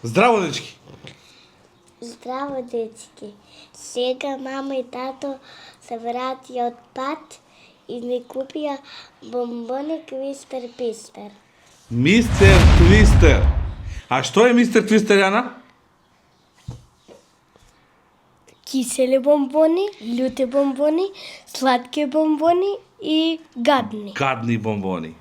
Здраво, дечки. Здраво, дечки. Сега мама и тато се врати од пат и ни купија бомбони Квистер Пистер. Мистер Твистер. А што е мистер Твистер, Јана? Кисели бомбони, љути бомбони, сладки бомбони и гадни. Гадни бомбони.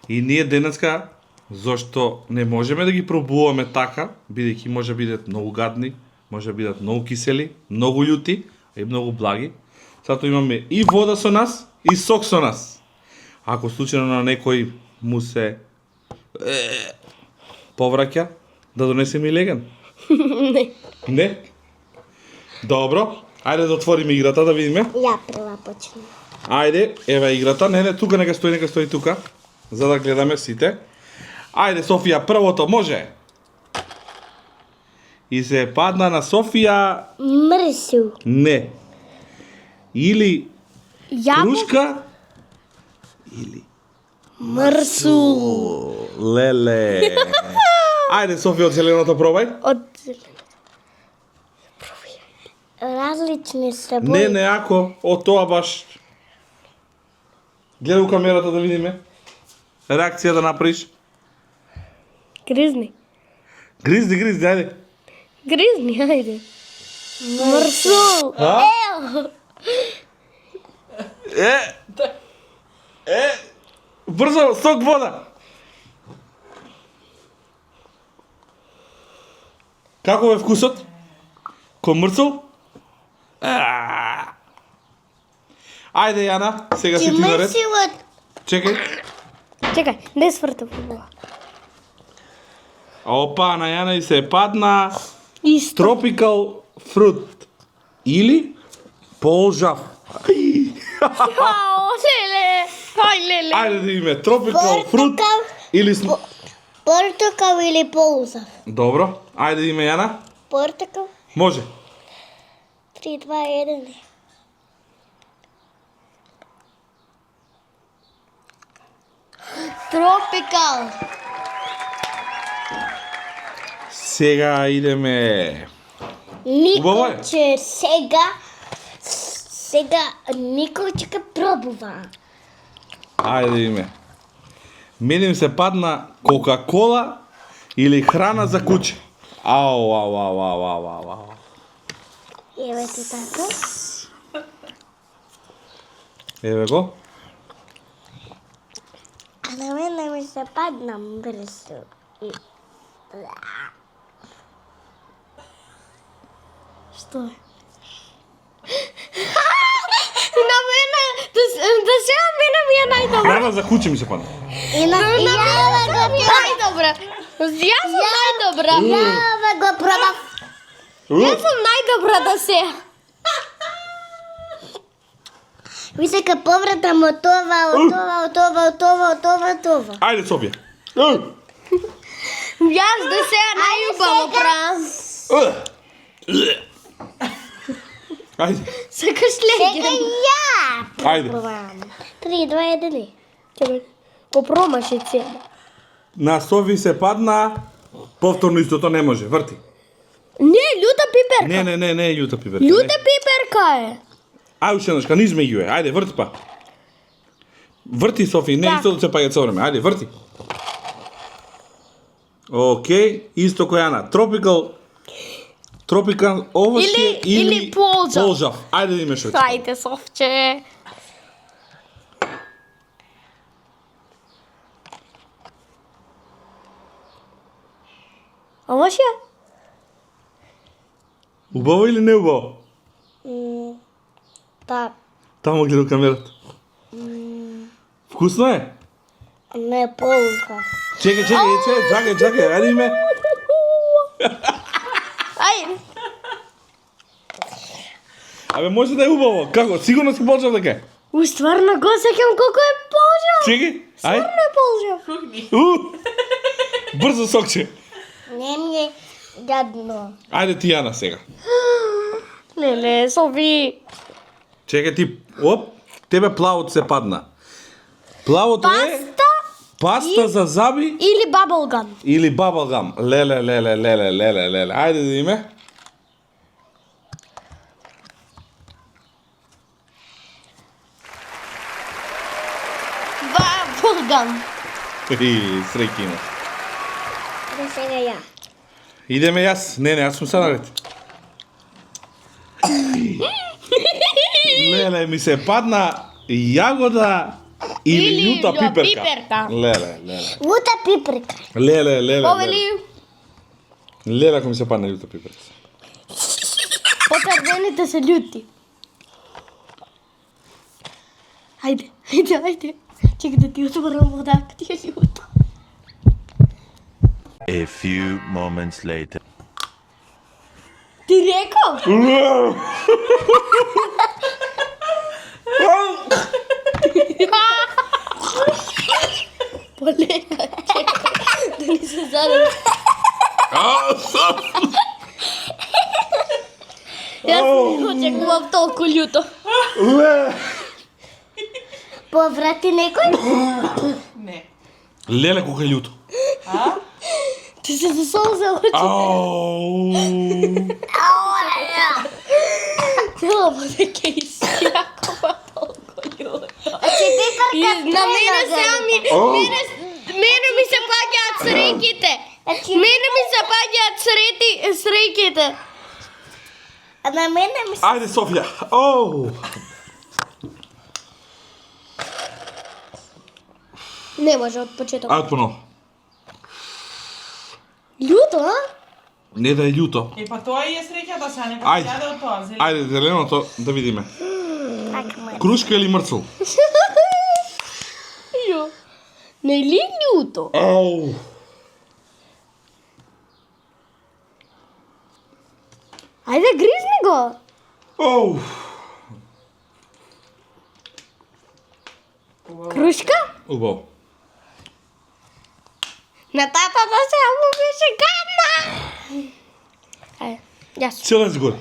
И ние денеска, зошто не можеме да ги пробуваме така, бидејќи може бидат многу гадни, може бидат многу кисели, многу љути и многу благи. Зато имаме и вода со нас, и сок со нас. Ако случајно на некој му се повраќа, да донесеме и леген. Не. Не? Добро, ајде да отвориме играта да видиме. Ја прва почнем. Ајде, ева играта. Не, тука нека стои тука, за да гледаме сите. Ајде, Софија, првото може. И се падна на Софија. Мрсу. Не. Или крушка, или Мрсу. леле. Ајде, Софија, од зеленото пробај. Од различни се бои. Не, не, ако, од тоа баш. Гледај у камерата да видиме. Реакција да направиш. Гризни. Гризди, ајде. Гризни, ајде. Мрсу. А? Брзо, сок, вода. Како е вкусот? Ко мрсол? Ајде, Јана, сега си ти наред. Чекај. Чекај, не сврта футбола. Опа, на Јана и се падна Исто. Tropical fruit или полжав. Ао, леле. Ај, леле. Ајде да име Tropical fruit или Портокал или полузав? Добро, ајде да име Јана. Портокал. Може. 3, 2, 1. Тропикал. Сега идеме. Убаво е. Никој ќе сега никој ќе пробува. Ајде име. Мене ми се падна Кока-кола или храна за куќе. Ау. Еве ти така. Еве го. А на мене ми се падна мрсу. Што е? На мене, да сега мене ми е најдобро. Храна за куќе ми се падна. И на мене најдобра. Јас сум најдобра. Ја го пробав. Јас сум најдобра да се. Ви дека повратам од това. Ајде, Софија. Јас да сега најубаво правам. Ајде. Сакаш леген? Сега ја. Ајде. 3, 2, 1. Чекај. Го промаши цела. На Софи се падна повторно истото не може. Врти. Не, љута пиперка. Не е љута пиперка. Љута пиперка е. Ај уште еднаш, низме ги е. Ајде, врти па. Врти, Софи, не истото се паѓа цело време. Ајде, врти. Океј, исто кој Јана. Тропикал овошје или полжав. Ајде да имеш оти. Хајде, Софче. Овошје? Убаво или не убаво? Да. Тамо гледа камерата. Вкусно е? Не полжав. Чекај, ајде име. Ајде. Абе, може да е убаво. Како? Сигурно си полжав дека е. Стварно го сеќам колку е полжав. Чекај, ај. Стварно е полжав. Брзо сокче. Не ми е гадно. Ајде ти, Јана, сега. Леле, Софи. Чекај ти, тебе плавот се падна. Плавото е... Паста Паста за заби Или баблгам. или бабалгам. Леле. Ајде да видиме. Баблгам. Среќи има. Да сега ја. Идеме јас. Не, јас сум сега наред. Леле, ми се падна јагода или Или јута пиперка. пиперка. Леле. Лута пиприка. Леле. Повели Леле, ако ми се падна јута пиперка. поцрвените се љути. Ајде. Чекай да ти отворам вода, ти е љута. A few moments later. Ти реков? Полека, чекай, да ни се зададе. Јас не очекував толку љуто. Поврати некој? Не. Леле, колко е јуто. Ти се засолза очи. Ау. Цела вода ке изсјакова толку љуто. И на мене сега мене ми се паѓаат среќите. Мене ми се паѓаат среќите. А на мене ми се... Ајде, Софија. Оу. Не може од почеток. Ајде поново. Љуто, а? Не да е љуто. И па тоа и е среќата сега, нека Ајде. се јаде од тоа. зелено. Ајде, зеленото да видиме. Крушка или мрцел? Јо. Не ли љуто? Ау. Ајде, гризни го. Оу. Крушка? Убаво. На татата сега му беше гадна. Ајде, јас. Целец горе.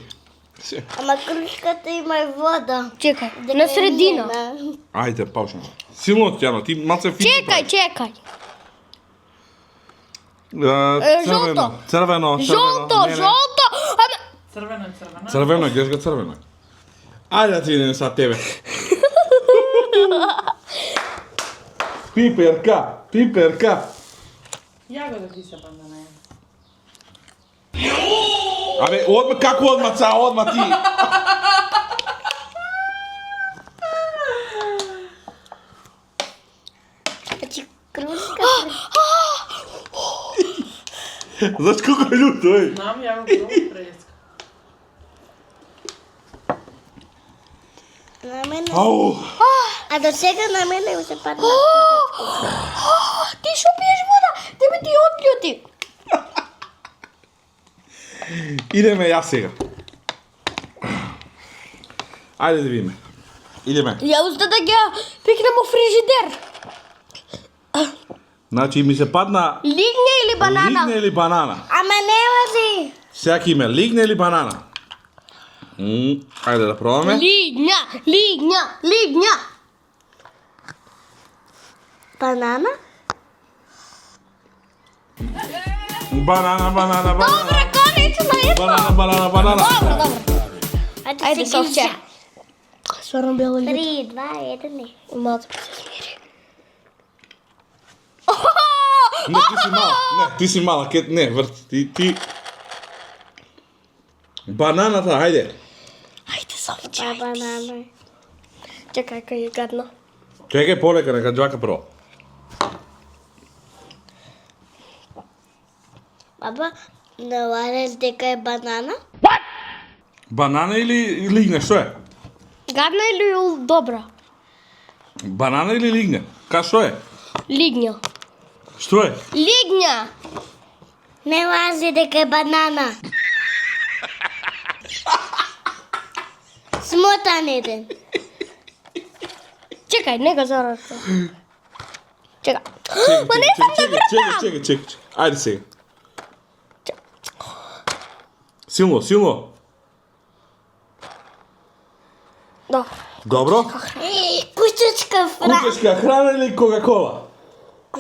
Се. Ама крушката има и вода. Чекај, на средина. Ајде, паушно. Силно Тјано, ти малце фини. Чекај. Црвено. Црвено. Жолто. Ама... Црвено е црвено. Црвено, гледаш го црвено. Ајде да ти идем са тебе. Пиперка. Јагода ти се падна на ја. Абе, како одма ти? Значи, крушка... Знаеш колко е љуто, еј? Знам, ја го пробам преска. На мене... Ау. А до сега на мене ми се падна. Ти шо пиеш вода? Тебе ти одлјути. Идеме јас сега. Ајде да видиме. Идеме. Ја уште да ги пикнем у фрижидер. Значи ми се падна Лигне или банана? лигне или банана. Ама не вази. Сега ќе име лигне или банана. Ајде да пробаме. Лигня. Банана? Банана. Добре, конечно е. Банана. Добро. Ајде, Софја. Стварно бело љуто. 3, 2, 1, Малце се смири. Не, ти си мала. Не, врти. Ти. Бананата, ајде. Ајде, Софја. Банана. Чекај, кај е гадно. Чекај полека, нека џака прво. Баба, не лареш дека е банана? Банана или лигне, што е? Гадна или добра? Банана или лигне? Што е? Лигња. Што е? Лигња! Не лази дека е банана. Смотан еден. Чекај, нека зарата. Чекај. Ма не сам да вратам! Чекај. Ајде сега. Силно. Добро. Добро. Кучечка франа. Кукешка храна или Кока-кола?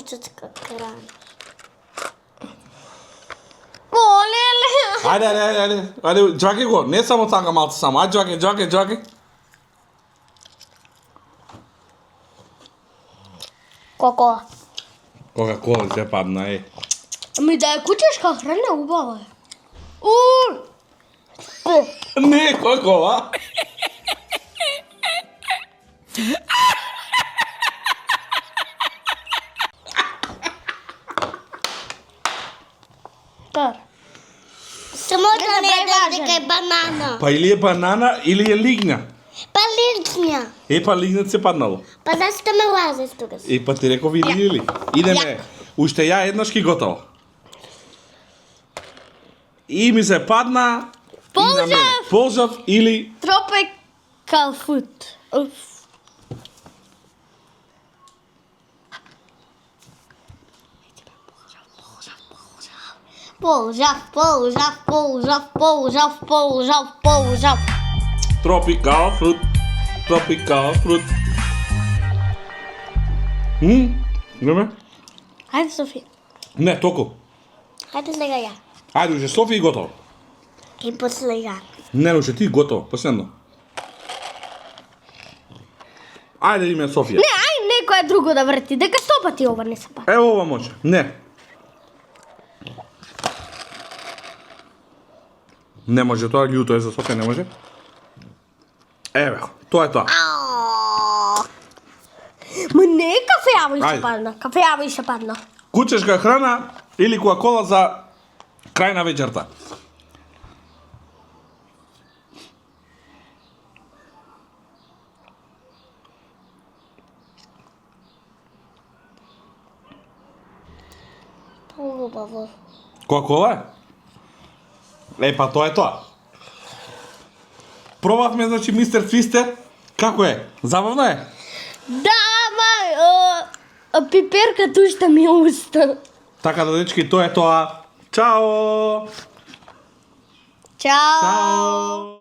кучечка крана. Олеле. Ајде, џаки го, не само така малце само. Ајде, џаки. Кола. Кока-кола се падна, е. Ами да е кучешка храна, убава е. Не, кока-кола. Тар. Само да не е дека е банана. Па или е банана, или е лигна. Па личња. Па лигнат се паднало. Па зашто ме лазеш тогаш? Па ти реков или. Идеме. Уште ја еднаш ки готово. И ми се падна. Полжав или Tropical food. Полжав. tropical fruit. Време? Ајде, Софија. Не, толку. Хајде сега ја. Ајде, уже Софија и готово. И после ја. Не, уже ти готово, последно. Ајде име Софија. Не, ај некој друго да врти, дека 100 пати ова не се па. Ево ова може. Не. Не може тоа, љуто е за Софија, не може. Еве, тоа е тоа. Ма не, кафеава и се Ајде. падна. Кафеава и се падна. Кучешка храна или кока-кола за крај на вечерта. Убаво. Кока-кола е? Па тоа е тоа. Пробавме, значи, мистер Твистер. Како е? Забавно е? Да, ма, пиперката уште ми е уста. Така да, дечки, тоа е тоа. Чао! Чао. Чао!